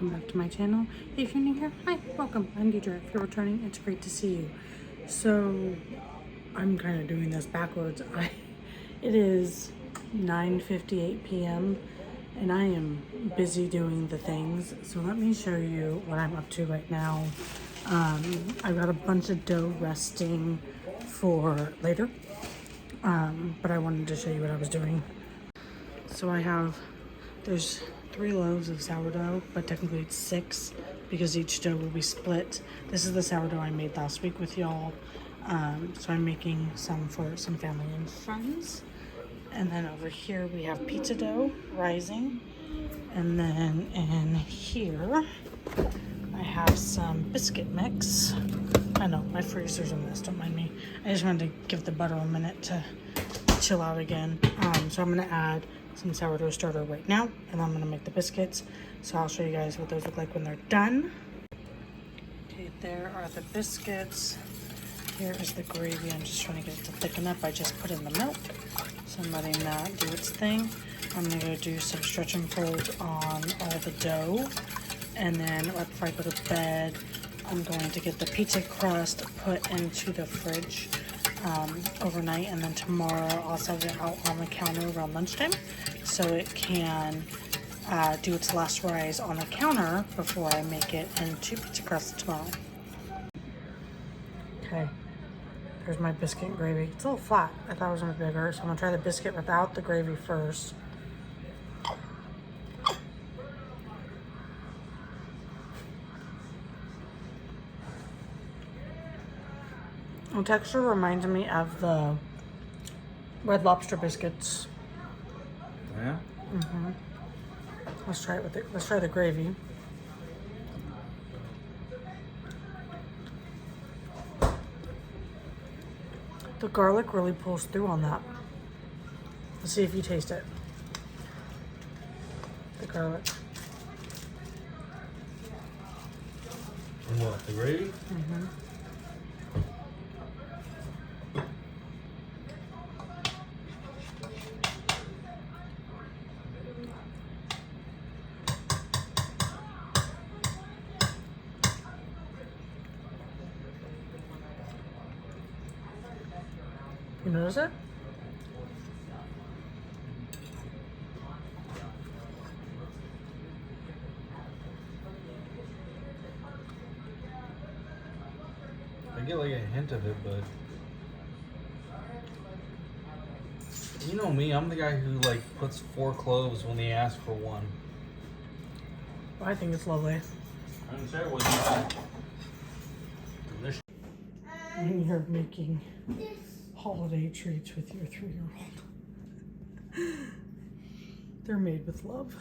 welcome back to my channel. If you're new here, hi, welcome. I'm Deidre. If you're returning, it's great to see you. So I'm kind of doing this backwards. It is 9:58 p.m. and I am busy doing the things. So let me show you what I'm up to right now. I've got a bunch of dough resting for later, but I wanted to show you what I was doing. So there's 3 loaves of sourdough, but technically it's 6 because each dough will be split. This is the sourdough I made last week with y'all. So I'm making some for some family and friends. And then over here we have pizza dough rising. And then in here, I have some biscuit mix. I know, my freezer's a mess, don't mind me. I just wanted to give the butter a minute to chill out again. So I'm gonna add some sourdough starter right now, and I'm gonna make the biscuits. So I'll show you guys what those look like when they're done. Okay, there are the biscuits. Here is the gravy. I'm just trying to get it to thicken up. I just put in the milk, so I'm letting that do its thing. I'm gonna go do some stretch and folds on all the dough, and then right before I go to bed, I'm going to get the pizza crust put into the fridge overnight, and then tomorrow I'll set it out on the counter around lunchtime so it can do its last rise on the counter before I make it into pizza crust tomorrow. Okay, there's my biscuit and gravy. It's a little flat. I thought it was gonna be bigger, so I'm gonna try the biscuit without the gravy first. The texture reminds me of the Red Lobster biscuits. Yeah? Mm-hmm. Let's try it with it. Let's try the gravy. The garlic really pulls through on that. Let's see if you taste it. The garlic. And what, the gravy? Mm-hmm. You notice it? I get like a hint of it, but you know me, I'm the guy who like puts 4 cloves when they ask for 1. I think it's lovely. I didn't say it wasn't. Delicious. When you're making holiday treats with your 3-year-old. They're made with love.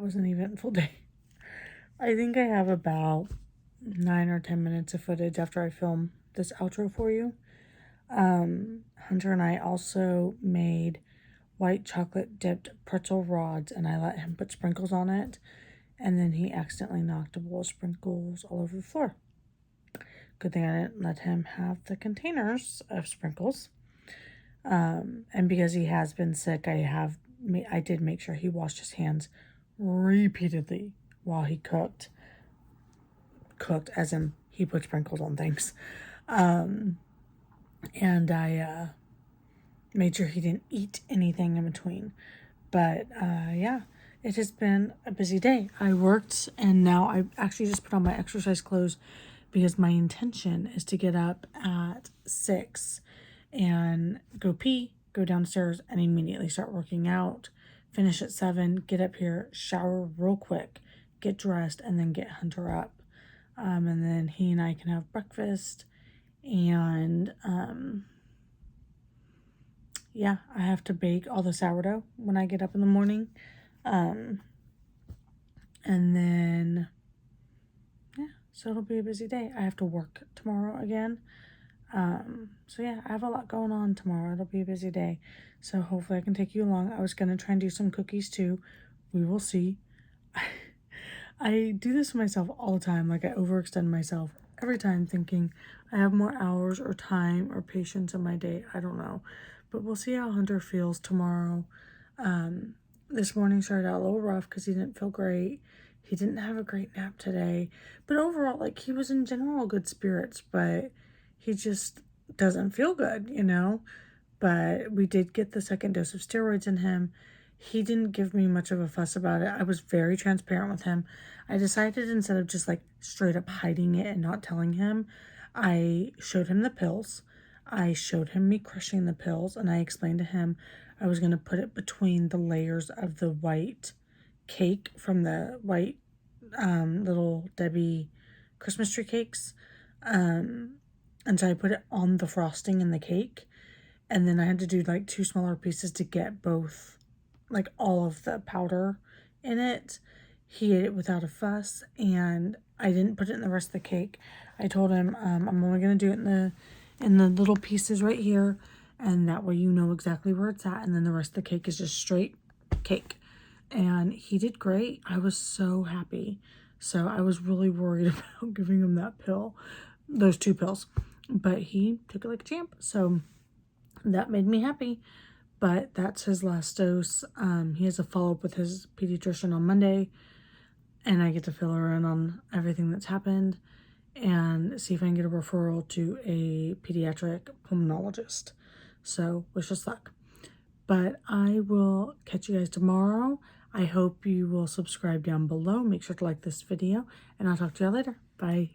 was an eventful day. I think I have about 9 or 10 minutes of footage after I film this outro for you. Hunter and I also made white chocolate dipped pretzel rods, and I let him put sprinkles on it, and then he accidentally knocked a bowl of sprinkles all over the floor. Good thing I didn't let him have the containers of sprinkles. And because he has been sick, I did make sure he washed his hands repeatedly while he cooked as in he put sprinkles on things. And I made sure he didn't eat anything in between. But yeah, it has been a busy day. I worked, and now I actually just put on my exercise clothes because my intention is to get up at 6 and go pee, go downstairs, and immediately start working out. Finish at 7, get up here, shower real quick, get dressed, and then get Hunter up. And then he and I can have breakfast. And yeah, I have to bake all the sourdough when I get up in the morning. And then, yeah, so it'll be a busy day. I have to work tomorrow again. So yeah, I have a lot going on tomorrow. It'll be a busy day. So hopefully I can take you along. I was going to try and do some cookies too. We will see. I do this to myself all the time. Like, I overextend myself every time thinking I have more hours or time or patience in my day. I don't know. But we'll see how Hunter feels tomorrow. This morning started out a little rough because he didn't feel great. He didn't have a great nap today. But overall, like, he was in general good spirits, but he just doesn't feel good, you know? But we did get the second dose of steroids in him. He didn't give me much of a fuss about it. I was very transparent with him. I decided, instead of just like straight up hiding it and not telling him, I showed him the pills. I showed him me crushing the pills, and I explained to him I was going to put it between the layers of the white cake from the white little Debbie Christmas tree cakes. And so I put it on the frosting in the cake. And then I had to do like 2 smaller pieces to get both, like, all of the powder in it. He ate it without a fuss, and I didn't put it in the rest of the cake. I told him I'm only going to do it in the little pieces right here, and that way you know exactly where it's at, and then the rest of the cake is just straight cake. And he did great. I was so happy. So I was really worried about giving him that pill, those 2 pills, but he took it like a champ. So that made me happy. But that's his last dose. He has a follow-up with his pediatrician on Monday, and I get to fill her in on everything that's happened and see if I can get a referral to a pediatric pulmonologist. So wish us luck. But I will catch you guys tomorrow. I hope you will subscribe down below. Make sure to like this video, and I'll talk to you later. Bye.